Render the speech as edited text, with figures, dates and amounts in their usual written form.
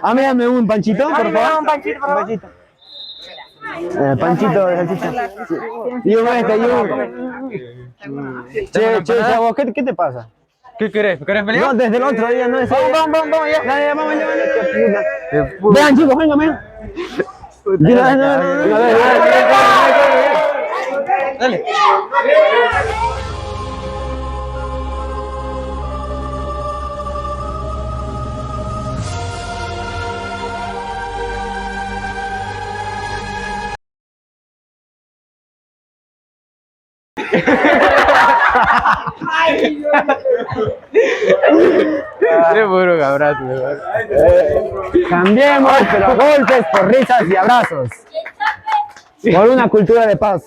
Ah, me dame un panchito, por favor. Un panchito, por favor. Panchito de salchicha. Sí. Y uno este, y uno. Che, a vos, ¿qué te pasa? ¿Qué querés? ¿Querés pelear? No, desde el otro día, no es. Vamos, ya. Dale, vamos, qué puta. Vean, chicos, vengan, ven. Dale. Qué puro abrazo. Cambiemos, pero golpes por risas y abrazos. Por una cultura de paz.